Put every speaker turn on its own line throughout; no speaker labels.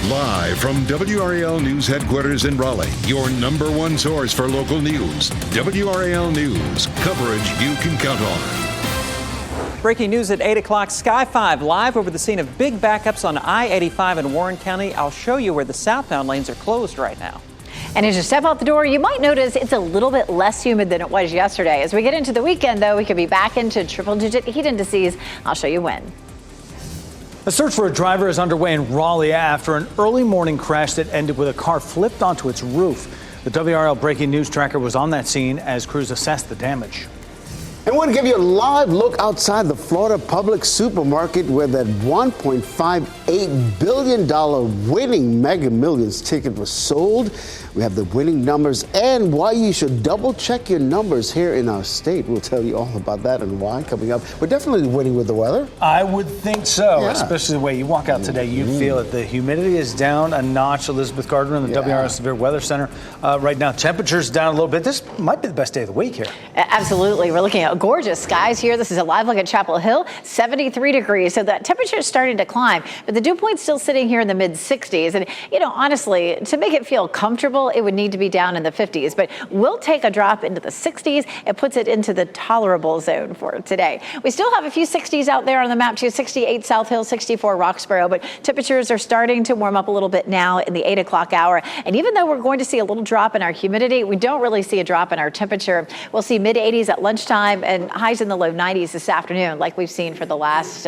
Live from WRAL News Headquarters in Raleigh, your #1 source for local news. WRAL News, coverage you can count on.
Breaking news at 8 o'clock, Sky 5 live over the scene of big backups on I-85 in Warren County. I'll show you where the southbound lanes are closed right now.
And as you step out the door, you might notice it's a little bit less humid than it was yesterday. As we get into the weekend, though, we could be back into triple-digit heat indices. I'll show you when.
A search for a driver is underway in Raleigh after an early morning crash that ended with a car flipped onto its roof. The WRAL breaking news tracker was on that scene as crews assessed the damage.
And we'll give you a live look outside the Florida Public Supermarket where that $1.58 billion winning Mega Millions ticket was sold. We have the winning numbers and why you should double check your numbers here in our state. We'll tell you all about that and why coming up. We're definitely winning with the weather.
I would think so,
Yeah.
especially the way you walk out today. You feel it. The humidity is down a notch. Elizabeth Gardner in the WRAL Severe Weather Center right now. Temperatures down a little bit. This might be the best day of the week here.
Absolutely. We're looking at gorgeous skies here. This is a live look at Chapel Hill, 73 degrees. So that temperature is starting to climb, but the dew point's still sitting here in the mid 60s. And, you know, honestly, to make it feel comfortable, it would need to be down in the 50s, but we'll take a drop into the 60s. It puts it into the tolerable zone for today. We still have a few 60s out there on the map too, 68 South Hill, 64 Roxborough, but temperatures are starting to warm up a little bit now in the 8 o'clock hour. And even though we're going to see a little drop in our humidity, we don't really see a drop in our temperature. We'll see mid 80s at lunchtime and highs in the low 90s this afternoon, like we've seen for the last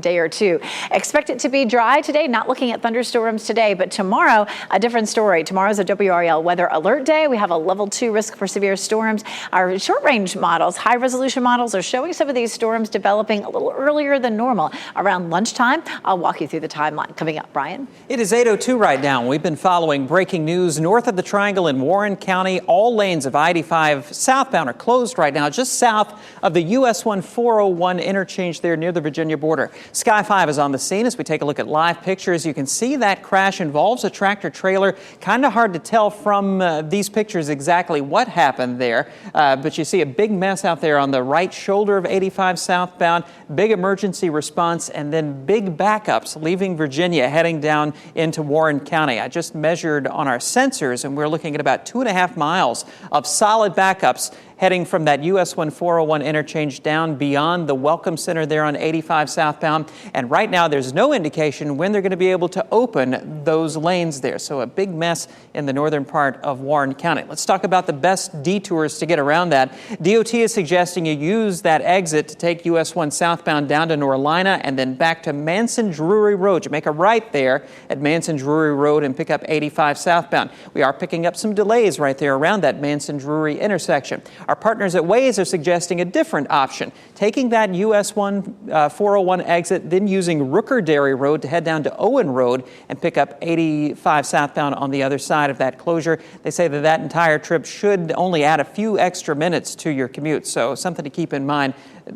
day or two. Expect it to be dry today, not looking at thunderstorms today, but tomorrow, a different story. Tomorrow's a WRAL weather alert day. We have a level 2 risk for severe storms. Our short range models, high resolution models, are showing some of these storms developing a little earlier than normal around lunchtime. I'll walk you through the timeline coming up. Brian?
It is 8:02 right now. We've been following breaking news north of the Triangle in Warren County. All lanes of I-85 southbound are closed right now, just south of the US 1 401 interchange there near the Virginia border. Sky 5 is on the scene as we take a look at live pictures. You can see that crash involves a tractor trailer. Kind of hard to tell from these pictures exactly what happened there, but you see a big mess out there on the right shoulder of 85 southbound, big emergency response, and then big backups leaving Virginia heading down into Warren County. I just measured on our sensors and we're looking at about 2.5 miles of solid backups heading from that US 1 401 interchange down beyond the Welcome Center there on 85 southbound. And right now there's no indication when they're going to be able to open those lanes there. So a big mess in the northern part of Warren County. Let's talk about the best detours to get around that. DOT is suggesting you use that exit to take US 1 southbound down to Norlina and then back to Manson-Drury Road. You make a right there at Manson-Drury Road and pick up 85 southbound. We are picking up some delays right there around that Manson-Drury intersection. Our partners at Waze are suggesting a different option, taking that US 1 401 exit, then using Rooker-Dairy Road to head down to Owen Road and pick up 85 southbound on the other side of that closure. They say that that entire trip should only add a few extra minutes to your commute, so something to keep in mind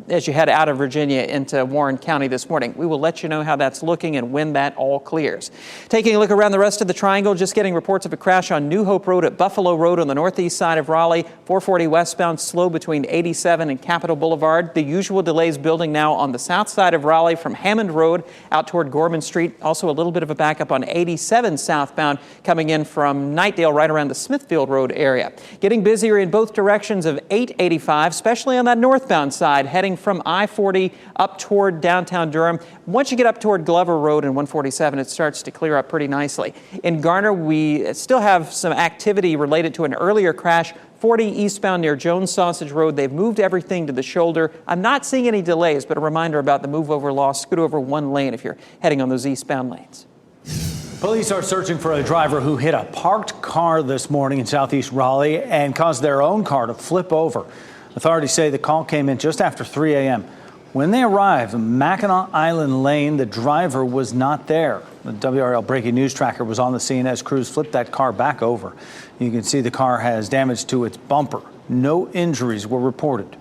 as you head out of Virginia into Warren County this morning. We will let you know how that's looking and when that all clears. Taking a look around the rest of the Triangle, just getting reports of a crash on New Hope Road at Buffalo Road on the northeast side of Raleigh. 440 westbound slow between 87 and Capitol Boulevard. The usual delays building now on the south side of Raleigh from Hammond Road out toward Gorman Street. Also a little bit of a backup on 87 southbound coming in from Knightdale right around the Smithfield Road area. Getting busier in both directions of 885, especially on that northbound side, heading from I-40 up toward downtown Durham. Once you get up toward Glover Road and 147, it starts to clear up pretty nicely. In Garner, we still have some activity related to an earlier crash, 40 eastbound near Jones Sausage Road. They've moved everything to the shoulder. I'm not seeing any delays, but a reminder about the move over law. Scoot over one lane if you're heading on those eastbound lanes.
Police are searching for a driver who hit a parked car this morning in southeast Raleigh and caused their own car to flip over. Authorities say the call came in just after 3 a.m. When they arrived in Mackinac Island Lane, the driver was not there. The WRAL breaking news tracker was on the scene as crews flipped that car back over. You can see the car has damage to its bumper. No injuries were reported.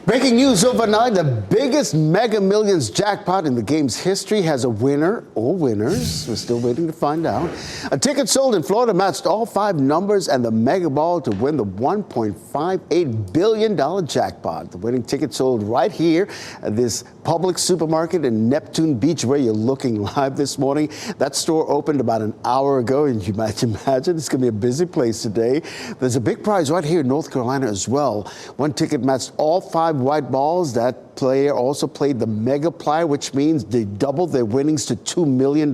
Breaking news overnight, the biggest Mega Millions jackpot in the game's history has a winner or winners. We're still waiting to find out. A ticket sold in Florida matched all 5 numbers and the mega ball to win the $1.58 billion jackpot. The winning ticket sold right here at this Publix supermarket in Neptune Beach, where you're looking live this morning. That store opened about an hour ago, and you might imagine it's going to be a busy place today. There's a big prize right here in North Carolina as well. One ticket matched all 5 white balls. That player also played the mega plier, which means they doubled their winnings to $2 million.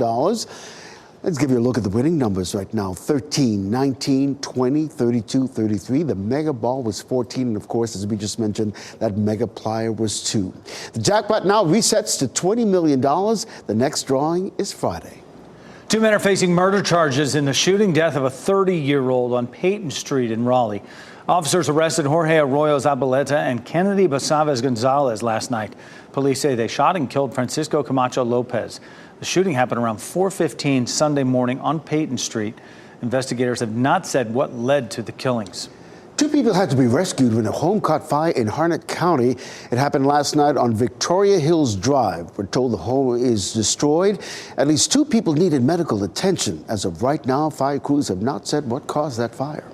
Let's give you a look at the winning numbers right now. 13, 19, 20, 32, 33. The mega ball was 14. And of course, as we just mentioned, that mega plier was 2. The jackpot now resets to $20 million. The next drawing is Friday.
2 men are facing murder charges in the shooting death of a 30-year-old on Peyton Street in Raleigh. Officers arrested Jorge Arroyo Zabaleta and Kennedy Basaves Gonzalez last night. Police say they shot and killed Francisco Camacho Lopez. The shooting happened around 4:15 Sunday morning on Peyton Street. Investigators have not said what led to the killings.
2 people had to be rescued when a home caught fire in Harnett County. It happened last night on Victoria Hills Drive. We're told the home is destroyed. At least 2 people needed medical attention. As of right now, fire crews have not said what caused that fire.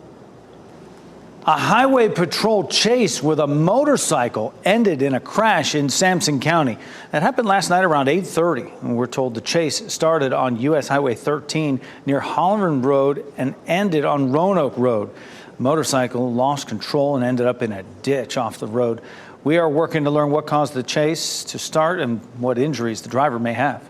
A highway patrol chase with a motorcycle ended in a crash in Sampson County. That happened last night around 8:30. And we're told the chase started on U.S. Highway 13 near Holland Road and ended on Roanoke Road. The motorcycle lost control and ended up in a ditch off the road. We are working to learn what caused the chase to start and what injuries the driver may have.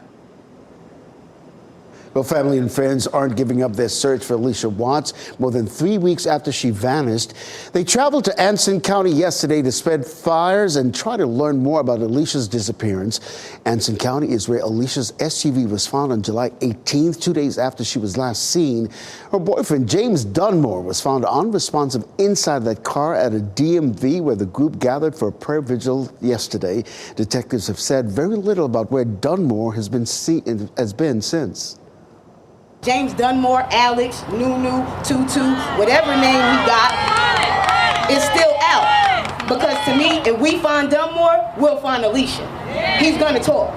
Well, family and friends aren't giving up their search for Alicia Watts more than 3 weeks after she vanished. They traveled to Anson County yesterday to spread fires and try to learn more about Alicia's disappearance. Anson County is where Alicia's SUV was found on July 18th, 2 days after she was last seen. Her boyfriend, James Dunmore, was found unresponsive inside that car at a DMV where the group gathered for a prayer vigil yesterday. Detectives have said very little about where Dunmore has been since.
James Dunmore, Alex, Nunu, Tutu, whatever name he got, is still out. Because to me, if we find Dunmore, we'll find Alicia. He's gonna talk.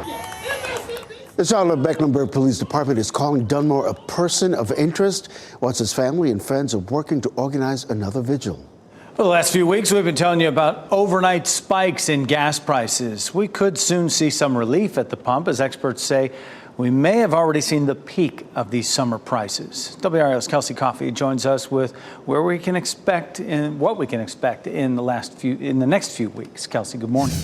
The Charlotte-Mecklenburg Police Department is calling Dunmore a person of interest. Watts' family and friends are working to organize another vigil.
For the last few weeks, we've been telling you about overnight spikes in gas prices. We could soon see some relief at the pump, as experts say. We may have already seen the peak of these summer prices. WRAL's Kelsey Coffey joins us with what we can expect in the next few weeks. Kelsey, good morning.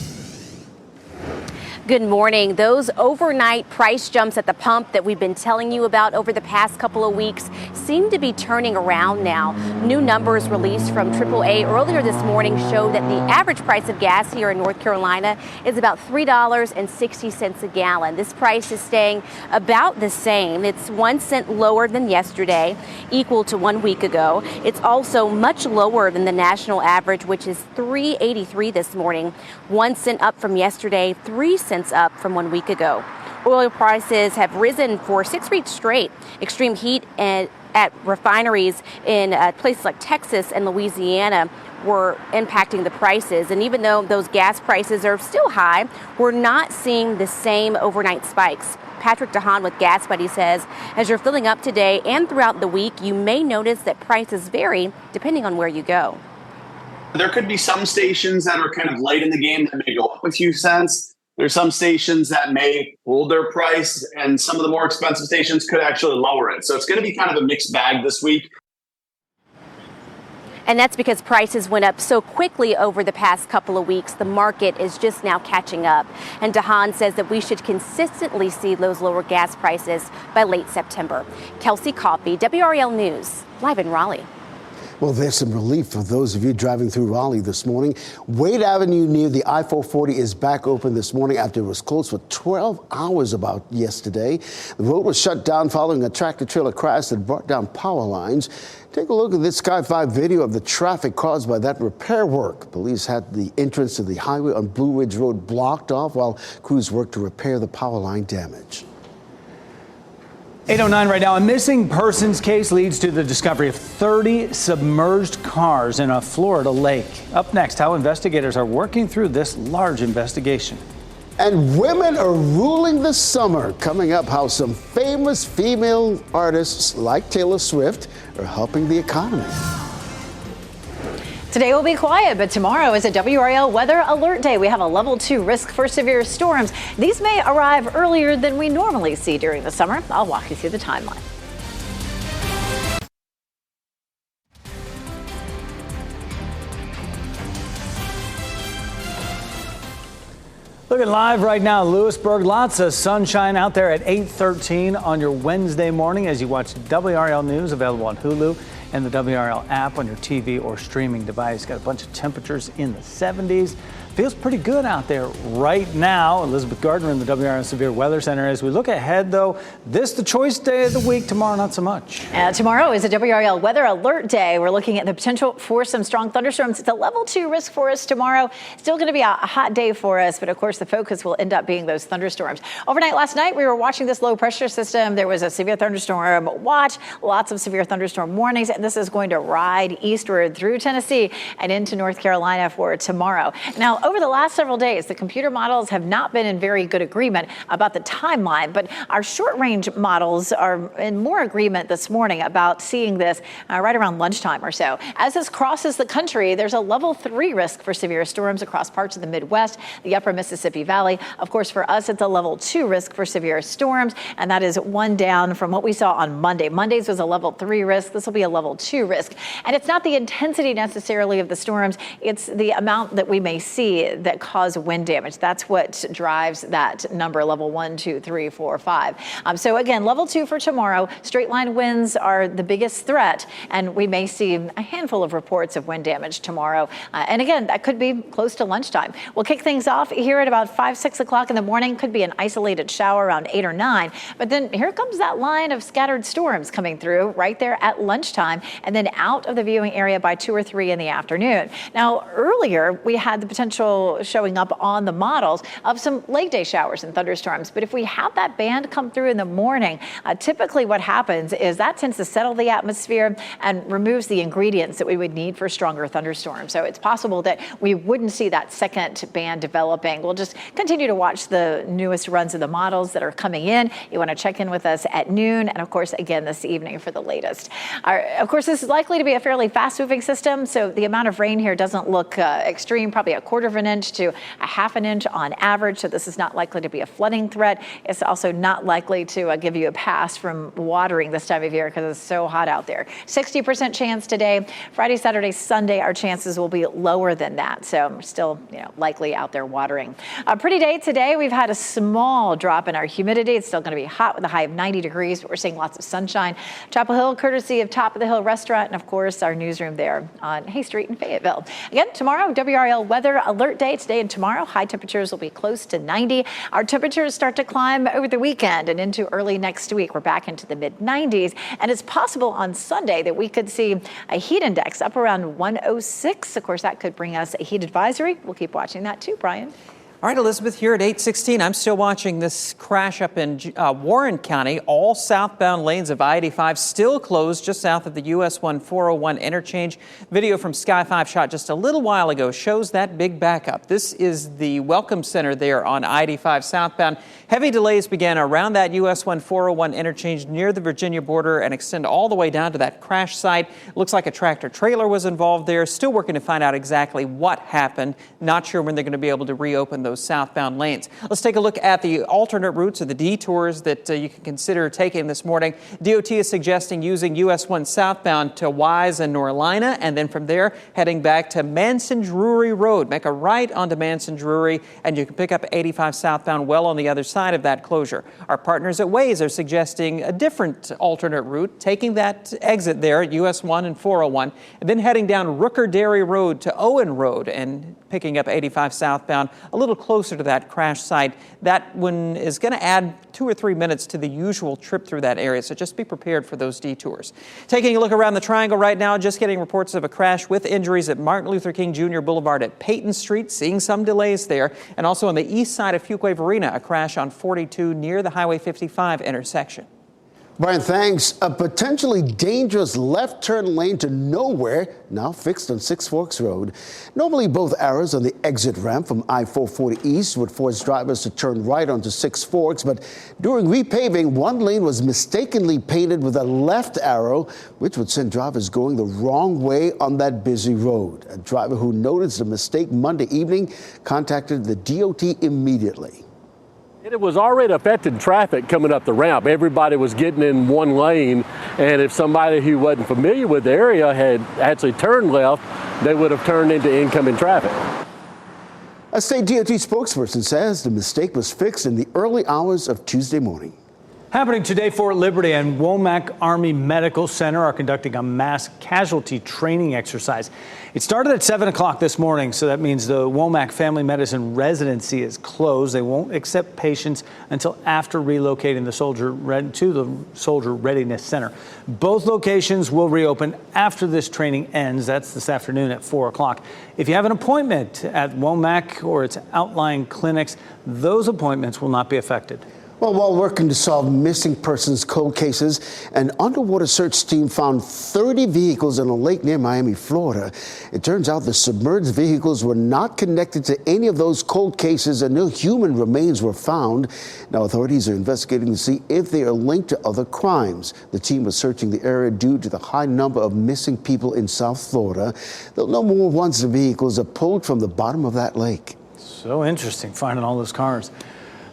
Good morning. Those overnight price jumps at the pump that we've been telling you about over the past couple of weeks seem to be turning around now. New numbers released from AAA earlier this morning show that the average price of gas here in North Carolina is about $3.60 a gallon. This price is staying about the same. It's 1 cent lower than yesterday, equal to 1 week ago. It's also much lower than the national average, which is $3.83 this morning. 1 cent up from yesterday, 3 cents up from 1 week ago. Oil prices have risen for 6 weeks straight. Extreme heat at refineries in places like Texas and Louisiana were impacting the prices. And even though those gas prices are still high, we're not seeing the same overnight spikes. Patrick DeHaan with Gas Buddy says, as you're filling up today and throughout the week, you may notice that prices vary depending on where you go.
There could be some stations that are kind of late in the game that may go up a few cents. There's some stations that may hold their price, and some of the more expensive stations could actually lower it. So it's going to be kind of a mixed bag this week.
And that's because prices went up so quickly over the past couple of weeks. The market is just now catching up. And DeHaan says that we should consistently see those lower gas prices by late September. Kelsey Coffey, WRAL News, live in Raleigh.
Well, there's some relief for those of you driving through Raleigh this morning. Wade Avenue near the I-440 is back open this morning after it was closed for 12 hours about yesterday. The road was shut down following a tractor-trailer crash that brought down power lines. Take a look at this Sky 5 video of the traffic caused by that repair work. Police had the entrance to the highway on Blue Ridge Road blocked off while crews worked to repair the power line damage.
8:09 right now. A missing persons case leads to the discovery of 30 submerged cars in a Florida lake. Up next, how investigators are working through this large investigation.
And women are ruling the summer. Coming up, how some famous female artists like Taylor Swift are helping the economy.
Today will be quiet, but tomorrow is a WRAL weather alert day. We have a level 2 risk for severe storms. These may arrive earlier than we normally see during the summer. I'll walk you through the timeline.
Looking live right now, Lewisburg, lots of sunshine out there at 8:13 on your Wednesday morning as you watch WRAL News, available on Hulu and the WRAL app on your TV or streaming device. Got a bunch of temperatures in the 70s. Feels pretty good out there right now. Elizabeth Gardner in the WRAL Severe Weather Center. As we look ahead, though, this the choice day of the week. Tomorrow, not so much.
Tomorrow is a WRAL weather alert day. We're looking at the potential for some strong thunderstorms. It's a level 2 risk for us tomorrow. Still going to be a hot day for us, but of course the focus will end up being those thunderstorms. Overnight last night, we were watching this low pressure system. There was a severe thunderstorm watch, lots of severe thunderstorm warnings, and this is going to ride eastward through Tennessee and into North Carolina for tomorrow. Now, over the last several days, the computer models have not been in very good agreement about the timeline, but our short-range models are in more agreement this morning about seeing this right around lunchtime or so. As this crosses the country, there's a level 3 risk for severe storms across parts of the Midwest, the upper Mississippi Valley. Of course, for us, it's a level 2 risk for severe storms, and that is one down from what we saw on Monday. Monday's was a level 3 risk. This will be a level 2 risk. And it's not the intensity necessarily of the storms, it's the amount that we may see that cause wind damage. That's what drives that number, level 1, 2, 3, 4, 5. So again, level 2 for tomorrow. Straight line winds are the biggest threat, and we may see a handful of reports of wind damage tomorrow. And again, that could be close to lunchtime. We'll kick things off here at about 5, 6 o'clock in the morning. Could be an isolated shower around 8 or 9. But then here comes that line of scattered storms coming through right there at lunchtime, and then out of the viewing area by 2 or 3 in the afternoon. Now, earlier we had the potential showing up on the models of some late day showers and thunderstorms. But if we have that band come through in the morning, typically what happens is that tends to settle the atmosphere and removes the ingredients that we would need for stronger thunderstorms. So it's possible that we wouldn't see that second band developing. We'll just continue to watch the newest runs of the models that are coming in. You want to check in with us at noon, and of course, again this evening for the latest. Of course, this is likely to be a fairly fast moving system, so the amount of rain here doesn't look extreme, probably a 1/4 of an inch to a 1/2 an inch on average. So this is not likely to be a flooding threat. It's also not likely to give you a pass from watering this time of year because it's so hot out there. 60% chance today. Friday, Saturday, Sunday, our chances will be lower than that. So we're still, likely out there watering. A pretty day today. We've had a small drop in our humidity. It's still going to be hot with a high of 90 degrees, but we're seeing lots of sunshine. Chapel Hill, courtesy of Top of the Hill Restaurant, and of course our newsroom there on Hay Street in Fayetteville. Again, tomorrow, WRAL weather alert day today and tomorrow. High temperatures will be close to 90. Our temperatures start to climb over the weekend and into early next week. We're back into the mid-90s, and it's possible on Sunday that we could see a heat index up around 106. Of course, that could bring us a heat advisory. We'll keep watching that too, Brian.
All right, Elizabeth, here at 8:16, I'm still watching this crash up in Warren County. All southbound lanes of I-85 still closed just south of the US 401 interchange. Video from Sky 5 shot just a little while ago shows that big backup. This is the Welcome Center there on I-85 southbound. Heavy delays began around that US 401 interchange near the Virginia border and extend all the way down to that crash site. Looks like a tractor trailer was involved there. Still working to find out exactly what happened. Not sure when they're going to be able to reopen those southbound lanes. Let's take a look at the alternate routes or the detours that you can consider taking this morning. DOT is suggesting using US 1 southbound to Wise and Norlina, and then from there heading back to Manson Drury Road. Make a right onto Manson Drury, and you can pick up 85 southbound well on the other side of that closure. Our partners at Waze are suggesting a different alternate route, taking that exit there at US 1 and 401, and then heading down Rooker Dairy Road to Owen Road and picking up 85 southbound a little closer to that crash site. That one is going to add 2 or 3 minutes to the usual trip through that area, so just be prepared for those detours. Taking a look around the triangle right now, just getting reports of a crash with injuries at Martin Luther King Jr. Boulevard at Peyton Street, seeing some delays there, and also on the east side of Fuquay-Varina, a crash on 42 near the Highway 55 intersection.
Brian, thanks. A potentially dangerous left turn lane to nowhere now fixed on Six Forks Road. Normally, both arrows on the exit ramp from I-440 East would force drivers to turn right onto Six Forks, but during repaving, one lane was mistakenly painted with a left arrow, which would send drivers going the wrong way on that busy road. A driver who noticed the mistake Monday evening contacted the DOT immediately.
It was already affecting traffic coming up the ramp. Everybody was getting in one lane, and if somebody who wasn't familiar with the area had actually turned left, they would have turned into incoming traffic.
A state DOT spokesperson says the mistake was fixed in the early hours of Tuesday morning.
Happening today, Fort Liberty and Womack Army Medical Center are conducting a mass casualty training exercise. It started at 7 o'clock this morning, so that means the Womack Family Medicine residency is closed. They won't accept patients until after relocating the soldier to the Soldier Readiness Center. Both locations will reopen after this training ends. That's this afternoon at 4 o'clock. If you have an appointment at Womack or its outlying clinics, those appointments will not be affected.
Well, while working to solve missing persons cold cases, an underwater search team found 30 vehicles in a lake near Miami, Florida. It turns out the submerged vehicles were not connected to any of those cold cases and no human remains were found. Now, authorities are investigating to see if they are linked to other crimes. The team was searching the area due to the high number of missing people in South Florida. They'll know more once the vehicles are pulled from the bottom of that lake.
So interesting finding all those cars.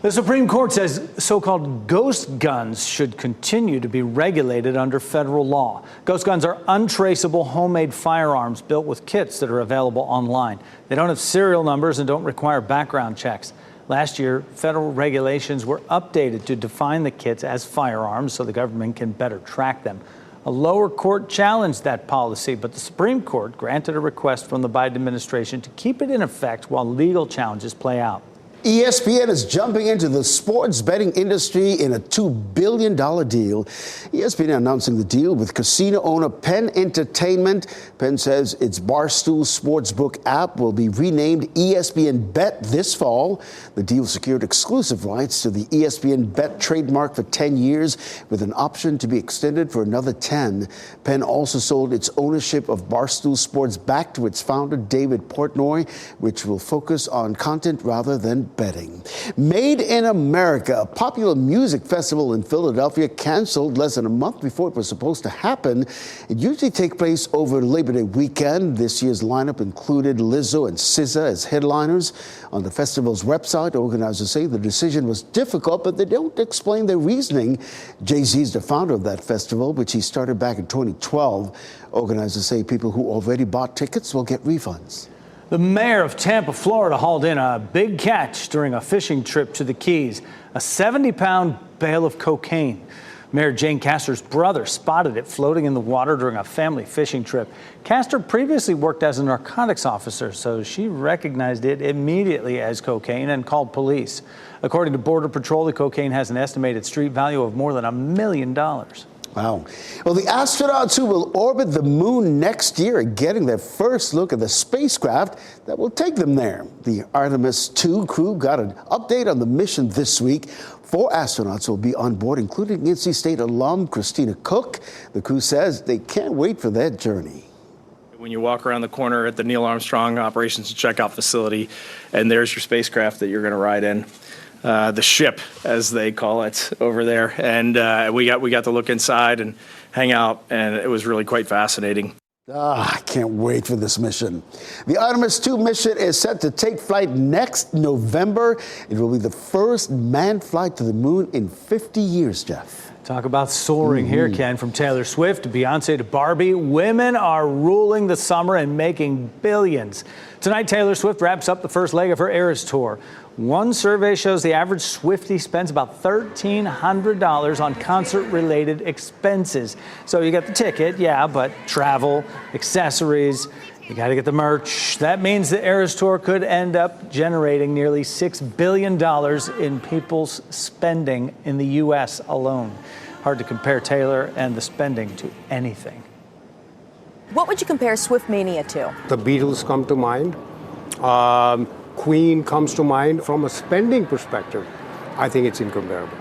The Supreme Court says so-called ghost guns should continue to be regulated under federal law. Ghost guns are untraceable homemade firearms built with kits that are available online. They don't have serial numbers and don't require background checks. Last year, federal regulations were updated to define the kits as firearms so the government can better track them. A lower court challenged that policy, but the Supreme Court granted a request from the Biden administration to keep it in effect while legal challenges play out.
ESPN is jumping into the sports betting industry in a $2 billion deal. ESPN announcing the deal with casino owner Penn Entertainment. Penn says its Barstool Sportsbook app will be renamed ESPN Bet this fall. The deal secured exclusive rights to the ESPN Bet trademark for 10 years with an option to be extended for another 10. Penn also sold its ownership of Barstool Sports back to its founder, David Portnoy, which will focus on content rather than betting. Made in America, a popular music festival in Philadelphia, canceled less than a month before it was supposed to happen. It usually takes place over Labor Day weekend. This year's lineup included Lizzo and SZA as headliners. On the festival's website, organizers say the decision was difficult, but they don't explain their reasoning. Jay-Z is the founder of that festival, which he started back in 2012. Organizers say people who already bought tickets will get refunds.
The mayor of Tampa, Florida, hauled in a big catch during a fishing trip to the Keys, a 70-pound bale of cocaine. Mayor Jane Castor's brother spotted it floating in the water during a family fishing trip. Castor previously worked as a narcotics officer, so she recognized it immediately as cocaine and called police. According to Border Patrol, the cocaine has an estimated street value of more than $1 million.
Wow. Well, the astronauts who will orbit the moon next year are getting their first look at the spacecraft that will take them there. The Artemis 2 crew got an update on the mission this week. 4 astronauts will be on board, including NC State alum Christina Cook. The crew says they can't wait for that journey.
When you walk around the corner at the Neil Armstrong Operations and Checkout Facility, and there's your spacecraft that you're going to ride in. The ship, as they call it, over there. And we got to look inside and hang out, and it was really quite fascinating.
I can't wait for this mission. The Artemis 2 mission is set to take flight next November. It will be the first manned flight to the moon in 50 years, Jeff.
Talk about soaring here, Ken. From Taylor Swift to Beyonce to Barbie, women are ruling the summer and making billions. Tonight, Taylor Swift wraps up the first leg of her Eras tour. One survey shows the average Swiftie spends about $1,300 on concert-related expenses. So you got the ticket, yeah, but travel, accessories, you got to get the merch. That means the Eras Tour could end up generating nearly $6 billion in people's spending in the U.S. alone. Hard to compare Taylor and the spending to anything.
What would you compare Swift Mania to?
The Beatles come to mind. Queen comes to mind. From a spending perspective, I think it's incomparable.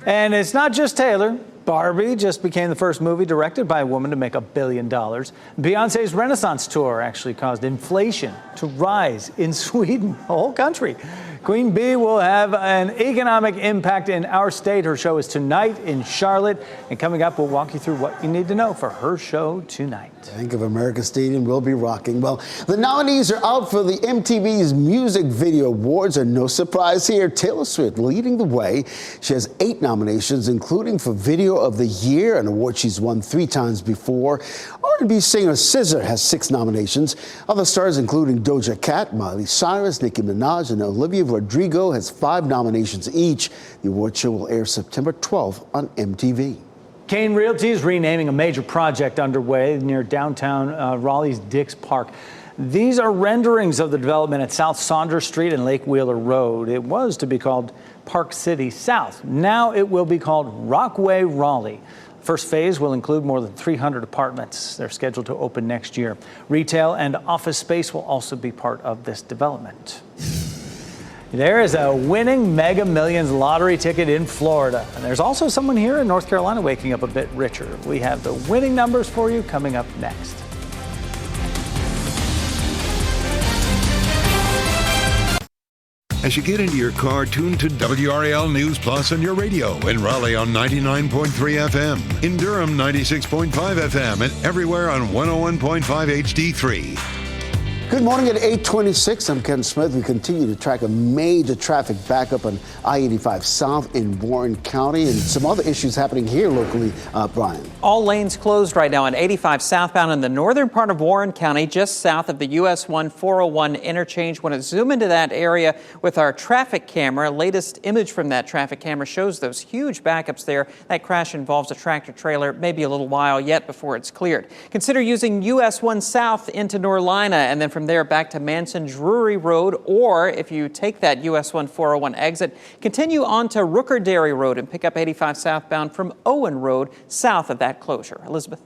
And it's not just Taylor. Barbie just became the first movie directed by a woman to make $1 billion. Beyonce's Renaissance tour actually caused inflation to rise in Sweden, the whole country. Queen Bee will have an economic impact in our state. Her show is tonight in Charlotte. And coming up, we'll walk you through what you need to know for her show tonight.
Bank of America Stadium will be rocking. Well, the nominees are out for the MTV's Music Video Awards, and no surprise here, Taylor Swift leading the way. She has 8 nominations, including for Video of the Year, an award she's won 3 times before. R&B singer SZA has 6 nominations. Other stars including Doja Cat, Miley Cyrus, Nicki Minaj, and Olivia Rodrigo has 5 nominations each. The award show will air September 12th on MTV.
Kane Realty is renaming a major project underway near downtown Raleigh's Dix Park. These are renderings of the development at South Saunders Street and Lake Wheeler Road. It was to be called Park City South. Now it will be called Rockaway Raleigh. First phase will include more than 300 apartments. They're scheduled to open next year. Retail and office space will also be part of this development. There is a winning Mega Millions lottery ticket in Florida. And there's also someone here in North Carolina waking up a bit richer. We have the winning numbers for you coming up next.
As you get into your car, tune to WRAL News Plus on your radio. In Raleigh on 99.3 FM. In Durham, 96.5 FM. And everywhere on 101.5 HD3.
Good morning at 8:26. I'm Ken Smith. We continue to track a major traffic backup on I-85 South in Warren County and some other issues happening here locally. Brian.
All lanes closed right now on 85 southbound in the northern part of Warren County, just south of the US 401 interchange. Want to zoom into that area with our traffic camera. Latest image from that traffic camera shows those huge backups there. That crash involves a tractor trailer. Maybe a little while yet before it's cleared. Consider using US 1 south into Norlina and then from there back to Manson Drury Road, or if you take that US 401 exit, continue on to Rooker Dairy Road and pick up 85 southbound from Owen Road south of that closure. Elizabeth.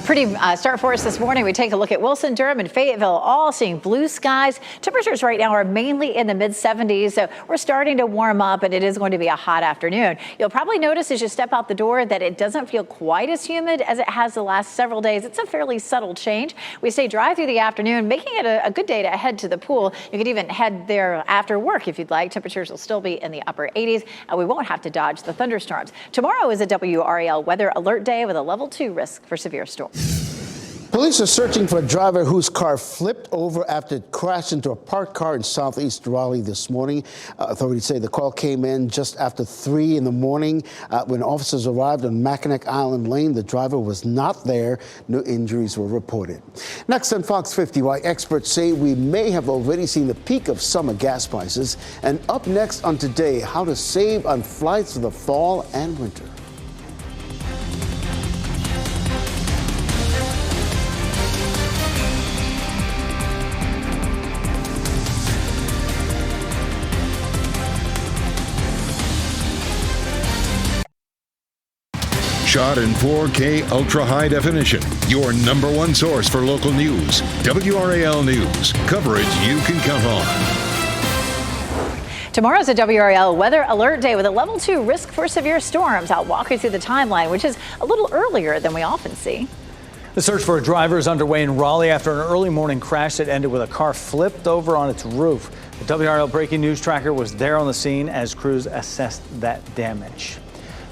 Pretty start for us this morning. We take a look at Wilson, Durham, and Fayetteville, all seeing blue skies. Temperatures right now are mainly in the mid-70s, so we're starting to warm up, and it is going to be a hot afternoon. You'll probably notice as you step out the door that it doesn't feel quite as humid as it has the last several days. It's a fairly subtle change. We stay dry through the afternoon, making it a good day to head to the pool. You could even head there after work if you'd like. Temperatures will still be in the upper 80s, and we won't have to dodge the thunderstorms. Tomorrow is a WRAL weather alert day with a level 2 risk for severe storms.
Police are searching for a driver whose car flipped over after it crashed into a parked car in southeast Raleigh this morning. Authorities say the call came in just after 3 in the morning. When officers arrived on Mackinac Island Lane, the driver was not there. No injuries were reported. Next on Fox 50, why experts say we may have already seen the peak of summer gas prices. And up next on Today, how to save on flights for the fall and winter.
Shot in 4K ultra high definition. Your number 1 source for local news. WRAL News. Coverage you can count on.
Tomorrow's a WRAL weather alert day with a level 2 risk for severe storms. I'll walk you through the timeline, which is a little earlier than we often see.
The search for a driver is underway in Raleigh after an early morning crash that ended with a car flipped over on its roof. The WRAL breaking news tracker was there on the scene as crews assessed that damage.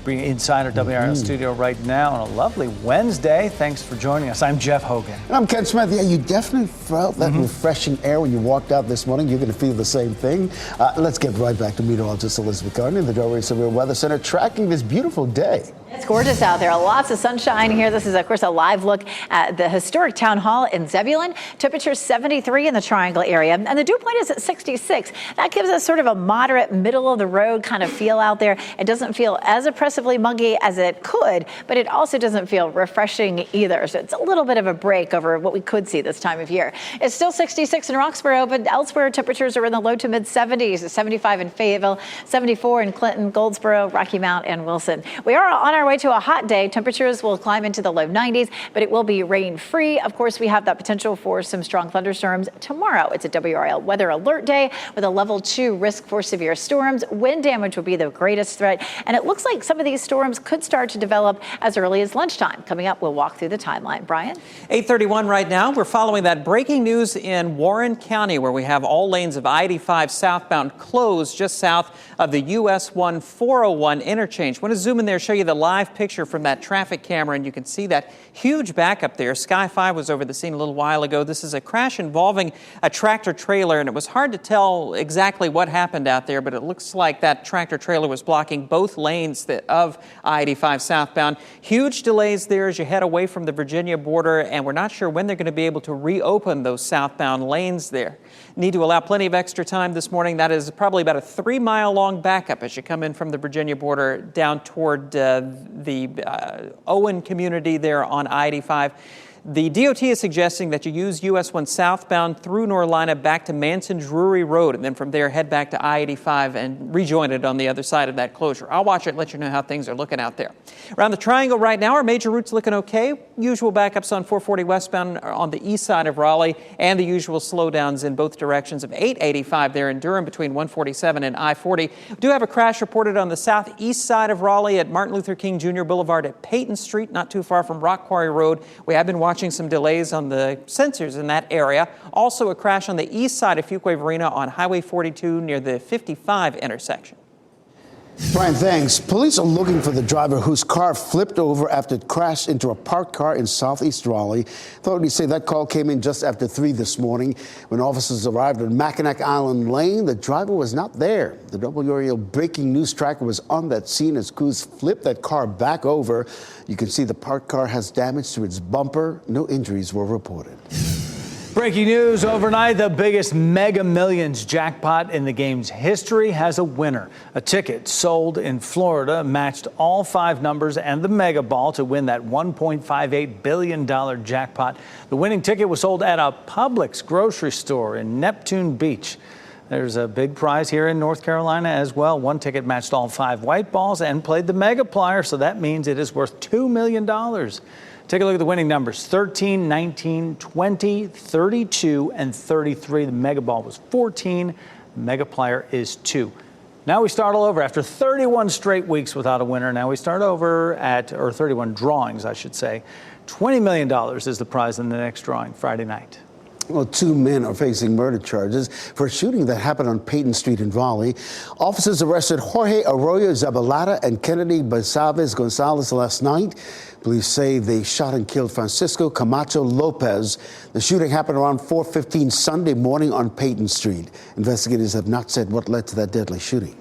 Bringing inside our WRAL studio right now on a lovely Wednesday. Thanks for joining us. I'm Jeff Hogan.
And I'm Ken Smith. Yeah, you definitely felt that refreshing air when you walked out this morning. You're going to feel the same thing. Let's get right back to meteorologist Elizabeth Gardner in the Delray Severe Weather Center tracking this beautiful day.
It's gorgeous out there. Lots of sunshine here. This is, of course, a live look at the historic town hall in Zebulon. Temperature 73 in the Triangle area, and the dew point is at 66. That gives us sort of a moderate, middle-of-the-road kind of feel out there. It doesn't feel as oppressively muggy as it could, but it also doesn't feel refreshing either. So it's a little bit of a break over what we could see this time of year. It's still 66 in Roxborough, but elsewhere temperatures are in the low to mid-70s. 75 in Fayetteville, 74 in Clinton, Goldsboro, Rocky Mount, and Wilson. We are on our way to a hot day. Temperatures will climb into the low 90s, but it will be rain-free. Of course, we have that potential for some strong thunderstorms tomorrow. It's a WRAL weather alert day with a level 2 risk for severe storms. Wind damage will be the greatest threat, and it looks like some of these storms could start to develop as early as lunchtime. Coming up, we'll walk through the timeline. Brian?
8:31 right now. We're following that breaking news in Warren County, where we have all lanes of I-85 southbound closed just south of the US 1 401 interchange. I want to zoom in there, show you the live picture from that traffic camera, and you can see that huge backup there. Sky 5 was over the scene a little while ago. This is a crash involving a tractor trailer, and it was hard to tell exactly what happened out there, but it looks like that tractor trailer was blocking both lanes of I-85 southbound. Huge delays there as you head away from the Virginia border, and we're not sure when they're going to be able to reopen those southbound lanes there. Need to allow plenty of extra time this morning. That is probably about a 3-mile-long backup as you come in from the Virginia border down toward the Owen community there on I-85. The DOT is suggesting that you use US 1 southbound through Norlina back to Manson Drury Road, and then from there head back to I-85 and rejoin it on the other side of that closure. I'll watch it and let you know how things are looking out there. Around the Triangle right now, our major routes looking okay. Usual backups on 440 westbound on the east side of Raleigh, and the usual slowdowns in both directions of 885 there in Durham between 147 and I-40. We do have a crash reported on the southeast side of Raleigh at Martin Luther King Jr. Boulevard at Peyton Street, not too far from Rock Quarry Road. We have been watching some delays on the sensors in that area. Also a crash on the east side of Fuquay Arena on Highway 42 near the 55 intersection.
Brian, thanks. Police are looking for the driver whose car flipped over after it crashed into a parked car in southeast Raleigh. Authorities say that call came in just after 3 this morning. When officers arrived at Mackinac Island Lane, the driver was not there. The WRAL breaking news tracker was on that scene as crews flipped that car back over. You can see the parked car has damage to its bumper. No injuries were reported.
Breaking news overnight, the biggest Mega Millions jackpot in the game's history has a winner. A ticket sold in Florida matched all 5 numbers and the Mega Ball to win that $1.58 billion jackpot. The winning ticket was sold at a Publix grocery store in Neptune Beach. There's a big prize here in North Carolina as well. One ticket matched all 5 white balls and played the Mega Plier, so that means it is worth $2 million. Take a look at the winning numbers: 13, 19, 20, 32, and 33. The Mega Ball was 14. The Mega Plier is 2. Now we start all over. After 31 straight weeks without a winner, now we start over or 31 drawings, I should say. $20 million is the prize in the next drawing Friday night.
Well, 2 men are facing murder charges for a shooting that happened on Peyton Street in Raleigh. Officers arrested Jorge Arroyo Zabalata and Kennedy Basaves Gonzalez last night. Police say they shot and killed Francisco Camacho Lopez. The shooting happened around 4:15 Sunday morning on Peyton Street. Investigators have not said what led to that deadly shooting.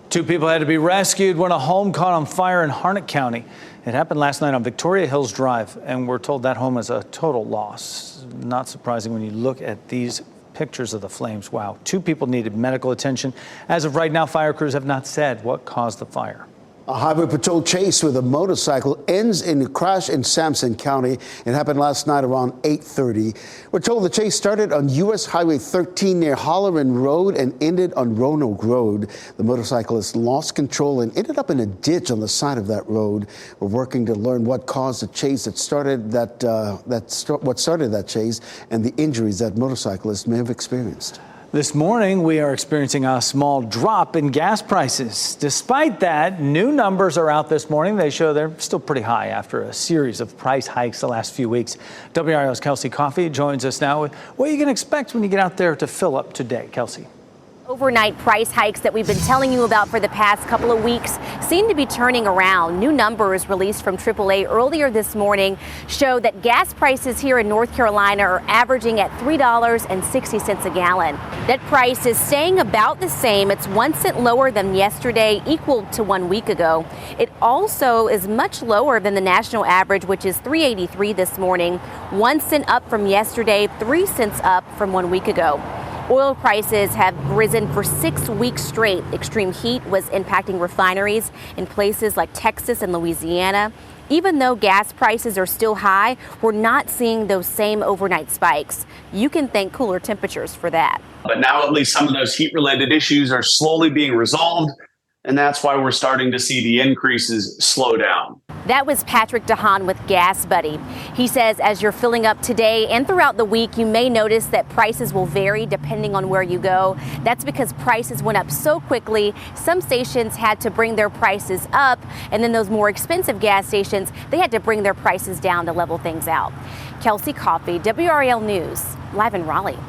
2 people had to be rescued when a home caught on fire in Harnett County. It happened last night on Victoria Hills Drive, and we're told that home is a total loss. Not surprising when you look at these pictures of the flames. Wow. 2 people needed medical attention. As of right now, fire crews have not said what caused the fire.
A highway patrol chase with a motorcycle ends in a crash in Sampson County. It happened last night around 8:30. We're told the chase started on U.S. Highway 13 near Holleran Road and ended on Roanoke Road. The motorcyclist lost control and ended up in a ditch on the side of that road. We're working to learn what caused the chase what started that chase and the injuries that motorcyclist may have experienced.
This morning, we are experiencing a small drop in gas prices. Despite that, new numbers are out this morning. They show they're still pretty high after a series of price hikes the last few weeks. WRAL's Kelsey Coffey joins us now with what you can expect when you get out there to fill up today. Kelsey.
Overnight price hikes that we've been telling you about for the past couple of weeks seem to be turning around. New numbers released from AAA earlier this morning show that gas prices here in North Carolina are averaging at $3.60 a gallon. That price is staying about the same. It's 1 cent lower than yesterday, equal to 1 week ago. It also is much lower than the national average, which is $3.83 this morning. 1 cent up from yesterday, 3 cents up from 1 week ago. Oil prices have risen for 6 weeks straight. Extreme heat was impacting refineries in places like Texas and Louisiana. Even though gas prices are still high, we're not seeing those same overnight spikes. You can thank cooler temperatures for that.
But now at least some of those heat-related issues are slowly being resolved. And that's why we're starting to see the increases slow down.
That was Patrick DeHaan with Gas Buddy. He says as you're filling up today and throughout the week, you may notice that prices will vary depending on where you go. That's because prices went up so quickly. Some stations had to bring their prices up, and then those more expensive gas stations, they had to bring their prices down to level things out. Kelsey Coffey, WRAL News, live in Raleigh.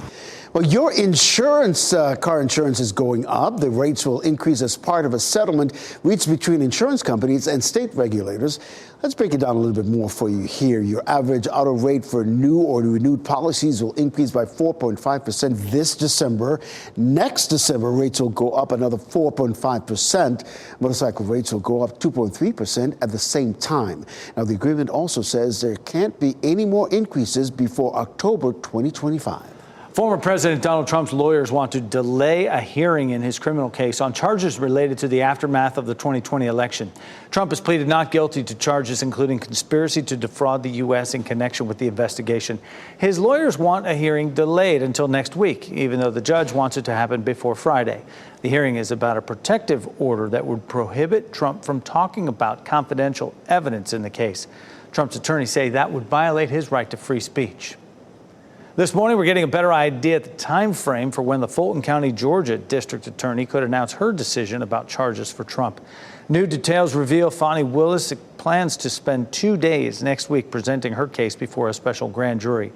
Well, your insurance, car insurance is going up. The rates will increase as part of a settlement reached between insurance companies and state regulators. Let's break it down a little bit more for you here. Your average auto rate for new or renewed policies will increase by 4.5% this December. Next December, rates will go up another 4.5%. Motorcycle rates will go up 2.3% at the same time. Now, the agreement also says there can't be any more increases before October 2025.
Former President Donald Trump's lawyers want to delay a hearing in his criminal case on charges related to the aftermath of the 2020 election. Trump has pleaded not guilty to charges including conspiracy to defraud the U.S. in connection with the investigation. His lawyers want a hearing delayed until next week, even though the judge wants it to happen before Friday. The hearing is about a protective order that would prohibit Trump from talking about confidential evidence in the case. Trump's attorneys say that would violate his right to free speech. This morning, we're getting a better idea at the time frame for when the Fulton County, Georgia district attorney could announce her decision about charges for Trump. New details reveal Fani Willis plans to spend 2 days next week presenting her case before a special grand jury.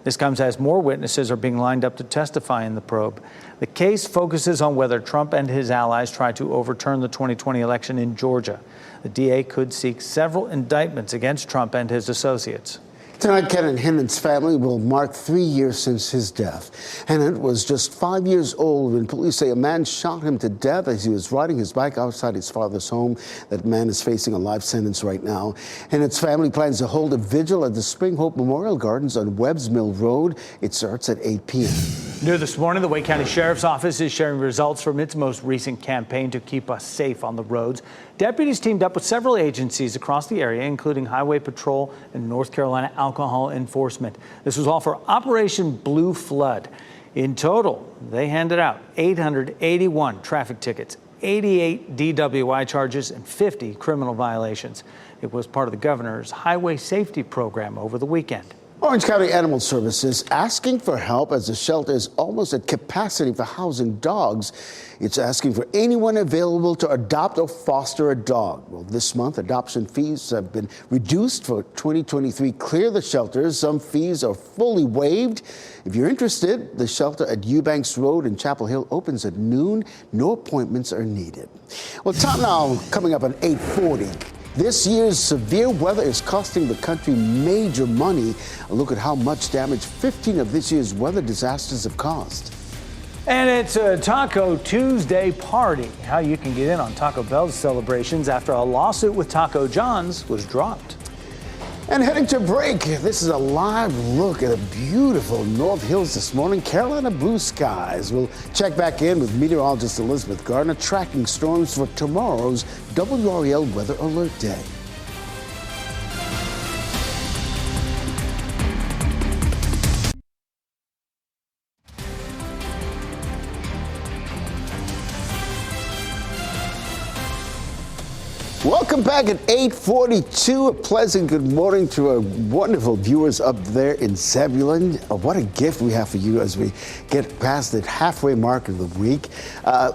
This comes as more witnesses are being lined up to testify in the probe. The case focuses on whether Trump and his allies tried to overturn the 2020 election in Georgia. The DA could seek several indictments against Trump and his associates.
Tonight, Kenneth Hennon's family will mark 3 years since his death. Hennon was just 5 years old when police say a man shot him to death as he was riding his bike outside his father's home. That man is facing a life sentence right now. Hennon's family plans to hold a vigil at the Spring Hope Memorial Gardens on Webbs Mill Road. It starts at 8 p.m.
New this morning, the Wake County Sheriff's Office is sharing results from its most recent campaign to keep us safe on the roads. Deputies teamed up with several agencies across the area, including Highway Patrol and North Carolina Alcohol Enforcement. This was all for Operation Blue Flood. In total, they handed out 881 traffic tickets, 88 DWI charges, and 50 criminal violations. It was part of the governor's highway safety program over the weekend.
Orange County Animal Services asking for help as the shelter is almost at capacity for housing dogs. It's asking for anyone available to adopt or foster a dog. Well, this month, adoption fees have been reduced for 2023. Clear the shelters. Some fees are fully waived. If you're interested, the shelter at Eubanks Road in Chapel Hill opens at noon. No appointments are needed. Well, time now coming up at 8:40. This year's severe weather is costing the country major money. A look at how much damage 15 of this year's weather disasters have caused.
And it's a Taco Tuesday party. How you can get in on Taco Bell's celebrations after a lawsuit with Taco John's was dropped.
And heading to break, this is a live look at a beautiful North Hills this morning. Carolina blue skies. We'll check back in with meteorologist Elizabeth Gardner tracking storms for tomorrow's WRAL Weather Alert Day. Welcome back at 8:42. A pleasant good morning to our wonderful viewers up there in Zebulon. What a gift we have for you as we get past the halfway mark of the week.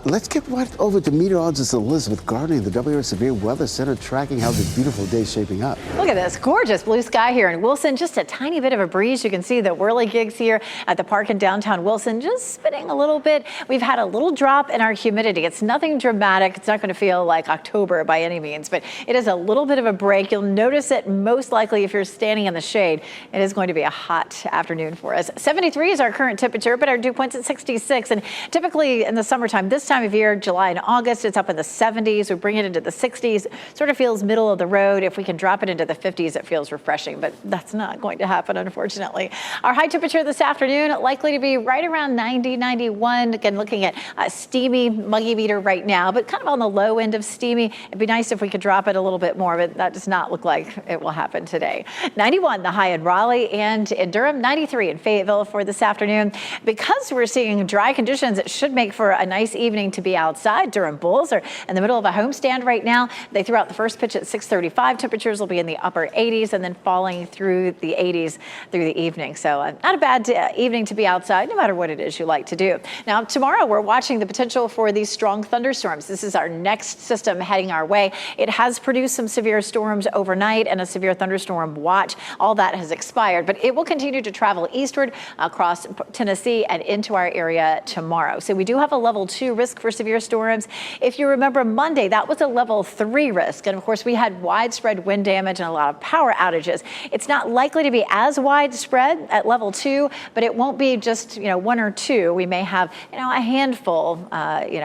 Let's get right over to meteorologist Elizabeth Gardner in the WRAL Severe Weather Center tracking how this beautiful day is shaping up.
Look at this gorgeous blue sky here in Wilson. Just a tiny bit of a breeze. You can see the whirligigs here at the park in downtown Wilson just spinning a little bit. We've had a little drop in our humidity. It's nothing dramatic. It's not going to feel like October by any means, but it is a little bit of a break. You'll notice it most likely if you're standing in the shade. It is going to be a hot afternoon for us. 73 is our current temperature, but our dew point's at 66. And typically in the summertime, this time of year, July and August, it's up in the 70s. We bring it into the 60s. Sort of feels middle of the road. If we can drop it into the 50s, it feels refreshing, but that's not going to happen, unfortunately. Our high temperature this afternoon likely to be right around 90, 91. Again, looking at a steamy, muggy meter right now, but kind of on the low end of steamy. It'd be nice if we could drop drop it a little bit more, but that does not look like it will happen today. 91, the high in Raleigh and in Durham, 93 in Fayetteville for this afternoon. Because we're seeing dry conditions, it should make for a nice evening to be outside. Durham Bulls are in the middle of a homestand right now. They threw out the first pitch at 6:35. Temperatures will be in the upper 80s and then falling through the 80s through the evening. So not a bad evening to be outside, no matter what it is you like to do. Now, tomorrow we're watching the potential for these strong thunderstorms. This is our next system heading our way. It has produced some severe storms overnight and a severe thunderstorm watch. All that has expired, but it will continue to travel eastward across Tennessee and into our area tomorrow. So we do have a level 2 risk for severe storms. If you remember Monday, that was a level 3 risk. And of course, we had widespread wind damage and a lot of power outages. It's not likely to be as widespread at level 2, but it won't be just, one or two. We may have, a handful,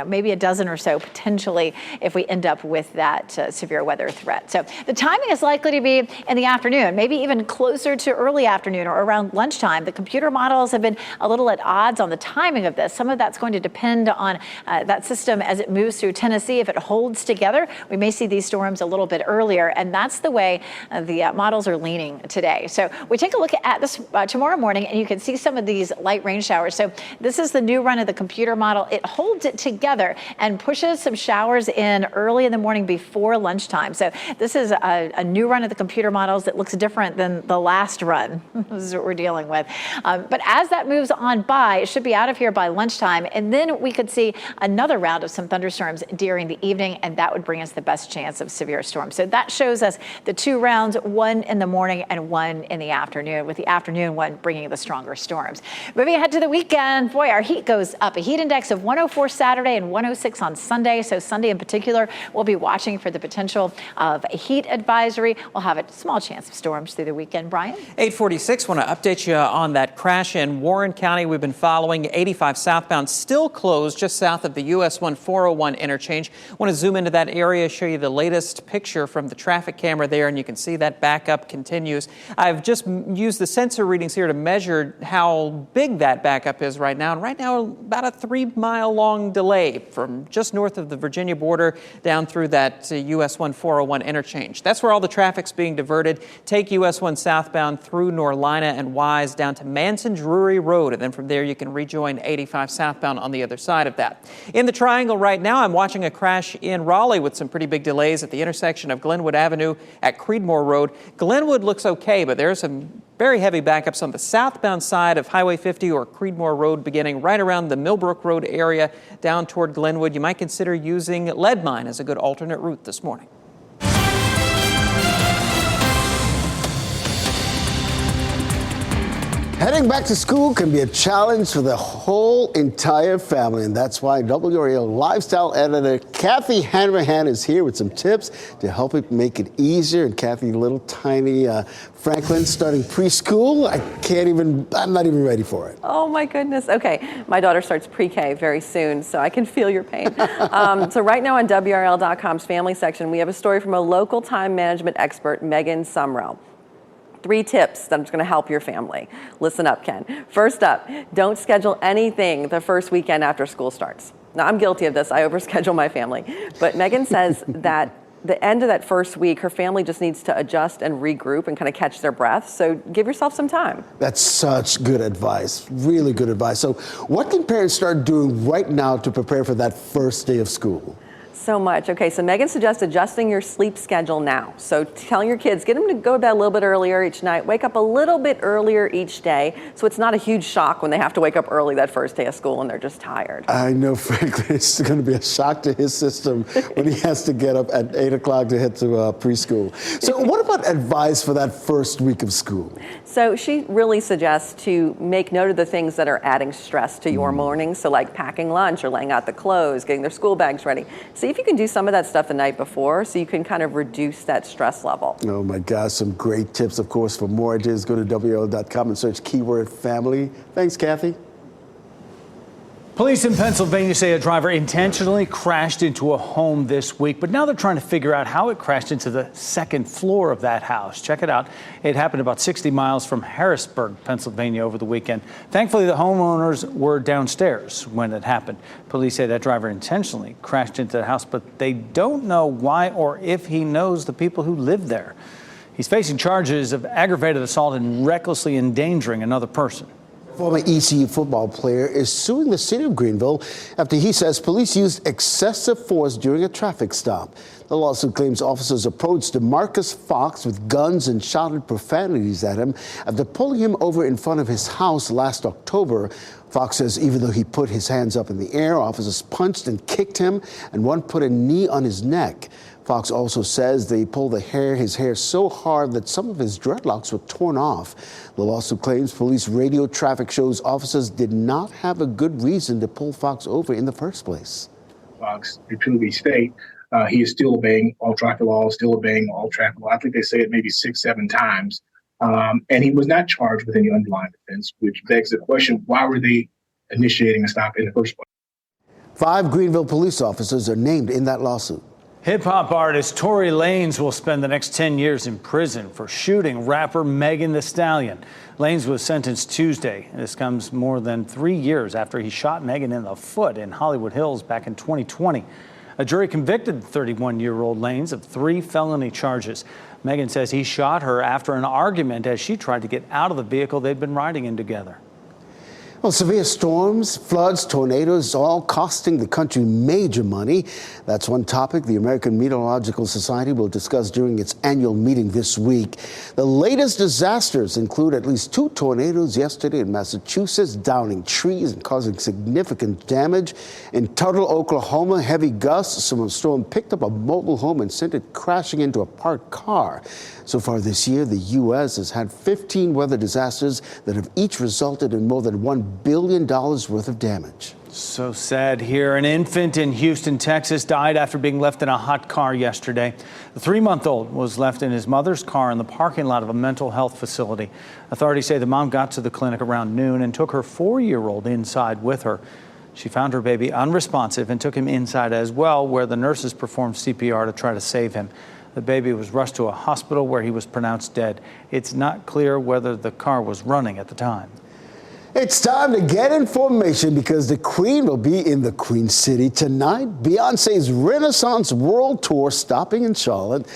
maybe a dozen or so potentially if we end up with that severe weather threat. So the timing is likely to be in the afternoon, maybe even closer to early afternoon or around lunchtime. The computer models have been a little at odds on the timing of this. Some of that's going to depend on that system as it moves through Tennessee. If it holds together, we may see these storms a little bit earlier, and that's the way the models are leaning today. So we take a look at this tomorrow morning, and you can see some of these light rain showers. So this is the new run of the computer model. It holds it together and pushes some showers in early in the morning before lunchtime. So this is a new run of the computer models that looks different than the last run. This is what we're dealing with. But as that moves on by, it should be out of here by lunchtime, and then we could see another round of some thunderstorms during the evening, and that would bring us the best chance of severe storms. So that shows us the 2 rounds, one in the morning and one in the afternoon, with the afternoon one bringing the stronger storms. Moving ahead to the weekend, boy, our heat goes up. A heat index of 104 Saturday and 106 on Sunday. So Sunday in particular, we'll be watching for the potential of a heat advisory. We'll have a small chance of storms through the weekend. Brian?
846, want to update you on that crash in Warren County. We've been following 85 southbound, still closed just south of the US 401 interchange. Want to zoom into that area, show you the latest picture from the traffic camera there, and you can see that backup continues. I've just used the sensor readings here to measure how big that backup is right now. And right now, about a 3-mile long delay from just north of the Virginia border down through that US 401 interchange. That's where all the traffic's being diverted. Take US 1 southbound through Norlina and Wise down to Manson Drury Road. And then from there, you can rejoin 85 southbound on the other side of that. In the Triangle right now, I'm watching a crash in Raleigh with some pretty big delays at the intersection of Glenwood Avenue at Creedmoor Road. Glenwood looks okay, but there's some very heavy backups on the southbound side of Highway 50 or Creedmoor Road, beginning right around the Millbrook Road area down toward Glenwood. You might consider using Leadmine as a good alternate route this morning.
Heading back to school can be a challenge for the whole entire family, and that's why WRAL lifestyle editor Kathy Hanrahan is here with some tips to help it make it easier. And Kathy, little tiny Franklin starting preschool, I'm not even ready for it.
Oh my goodness. Okay, my daughter starts pre-K very soon, so I can feel your pain. So right now on WRAL.com's family section, we have a story from a local time management expert, Megan Sumrell. 3 tips that are going to help your family. Listen up, Ken. First up, don't schedule anything the first weekend after school starts. Now, I'm guilty of this. I overschedule my family. But Megan says that the end of that first week, her family just needs to adjust and regroup and kind of catch their breath. So give yourself some time.
That's such good advice. Really good advice. So what can parents start doing right now to prepare for that first day of school?
So much. Okay, so Megan suggests adjusting your sleep schedule now. So telling your kids, get them to go to bed a little bit earlier each night, wake up a little bit earlier each day, so it's not a huge shock when they have to wake up early that first day of school and they're just tired.
I know, frankly, it's going to be a shock to his system when he has to get up at 8 o'clock to head to preschool. So what about advice for that first week of school?
So she really suggests to make note of the things that are adding stress to your morning. So like packing lunch or laying out the clothes, getting their school bags ready. See if you can do some of that stuff the night before so you can kind of reduce that stress level.
Oh my gosh, some great tips. Of course, for more ideas, go to WRAL.com and search keyword family. Thanks, Kathy.
Police in Pennsylvania say a driver intentionally crashed into a home this week, but now they're trying to figure out how it crashed into the second floor of that house. Check it out. It happened about 60 miles from Harrisburg, Pennsylvania over the weekend. Thankfully, the homeowners were downstairs when it happened. Police say that driver intentionally crashed into the house, but they don't know why or if he knows the people who live there. He's facing charges of aggravated assault and recklessly endangering another person.
Former ECU football player is suing the city of Greenville after he says police used excessive force during a traffic stop. The lawsuit claims officers approached DeMarcus Fox with guns and shouted profanities at him after pulling him over in front of his house last October. Fox says even though he put his hands up in the air, officers punched and kicked him, and one put a knee on his neck. Fox also says they pulled his hair so hard that some of his dreadlocks were torn off. The lawsuit claims police radio traffic shows officers did not have a good reason to pull Fox over in the first place.
Fox repeatedly state he is still obeying all traffic laws, still obeying all traffic laws. I think they say it maybe 6-7 times. And he was not charged with any underlying offense, which begs the question, why were they initiating a stop in the first place?
5 Greenville police officers are named in that lawsuit.
Hip-hop artist Tory Lanez will spend the next 10 years in prison for shooting rapper Megan Thee Stallion. Lanez was sentenced Tuesday. This comes more than 3 years after he shot Megan in the foot in Hollywood Hills back in 2020. A jury convicted 31-year-old Lanez of 3 felony charges. Megan says he shot her after an argument as she tried to get out of the vehicle they'd been riding in together.
Well, severe storms, floods, tornadoes, all costing the country major money. That's one topic the American Meteorological Society will discuss during its annual meeting this week. The latest disasters include at least 2 tornadoes yesterday in Massachusetts, downing trees and causing significant damage. In Tuttle, Oklahoma, heavy gusts from a storm picked up a mobile home and sent it crashing into a parked car. So far this year, the U.S. has had 15 weather disasters that have each resulted in more than $1 billion worth of damage.
So sad here. An infant in Houston, Texas died after being left in a hot car yesterday. The 3-month-old was left in his mother's car in the parking lot of a mental health facility. Authorities say the mom got to the clinic around noon and took her 4-year-old inside with her. She found her baby unresponsive and took him inside as well, where the nurses performed CPR to try to save him. The baby was rushed to a hospital where he was pronounced dead. It's not clear whether the car was running at the time.
It's time to get information because the Queen will be in the Queen City tonight. Beyonce's Renaissance World Tour stopping in Charlotte.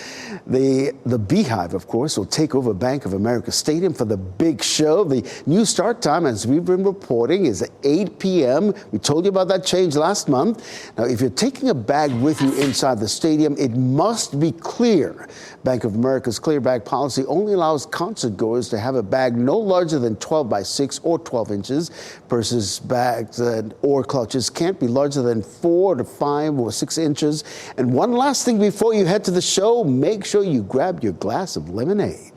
The Beehive, of course, will take over Bank of America Stadium for the big show. The new start time, as we've been reporting, is at 8 p.m. We told you about that change last month. Now, if you're taking a bag with you inside the stadium, it must be clear. Bank of America's clear bag policy only allows concert goers to have a bag no larger than 12 by 6 or 12 inches. Purses, bags, or clutches can't be larger than 4 to 5 or 6 inches. And one last thing before you head to the show, make sure you grab your glass of lemonade.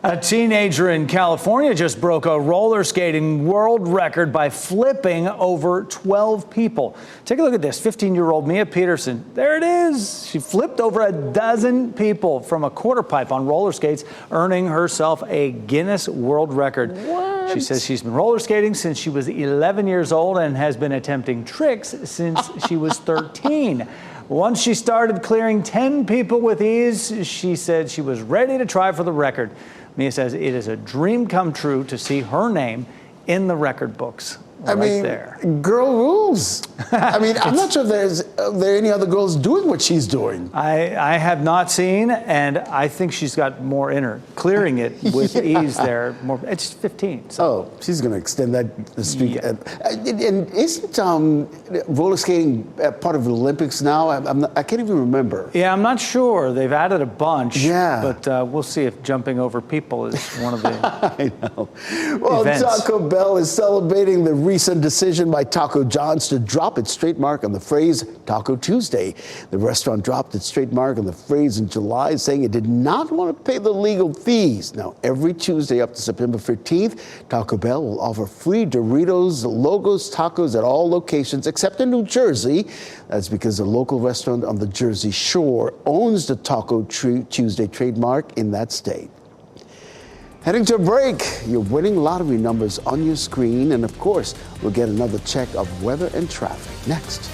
A teenager in California just broke a roller skating world record by flipping over 12 people. Take a look at this. 15-year-old Mia Peterson. There it is. She flipped over a dozen people from a quarter pipe on roller skates, earning herself a Guinness World Record. What? She says she's been roller skating since she was 11 years old and has been attempting tricks since she was 13. Once she started clearing 10 people with ease, she said she was ready to try for the record. Mia says it is a dream come true to see her name in the record books. There.
Girl rules. I mean, I'm not sure if there are any other girls doing what she's doing.
I have not seen, and I think she's got more in her. Clearing it with ease there. It's 15. So.
Oh, she's going to extend that streak.
Yeah.
And isn't roller skating part of the Olympics now? I can't even remember.
Yeah, I'm not sure. They've added a bunch.
Yeah.
But we'll see if jumping over people is one of the
I know. Well,
events.
Taco Bell is celebrating the recent decision by Taco John's to drop its trademark on the phrase Taco Tuesday. The restaurant dropped its trademark on the phrase in July, saying it did not want to pay the legal fees. Now, every Tuesday up to September 15th, Taco Bell will offer free Doritos, Logos tacos at all locations except in New Jersey. That's because the local restaurant on the Jersey Shore owns the Taco Tuesday trademark in that state. Heading to a break, your winning lottery numbers on your screen. And of course, we'll get another check of weather and traffic next.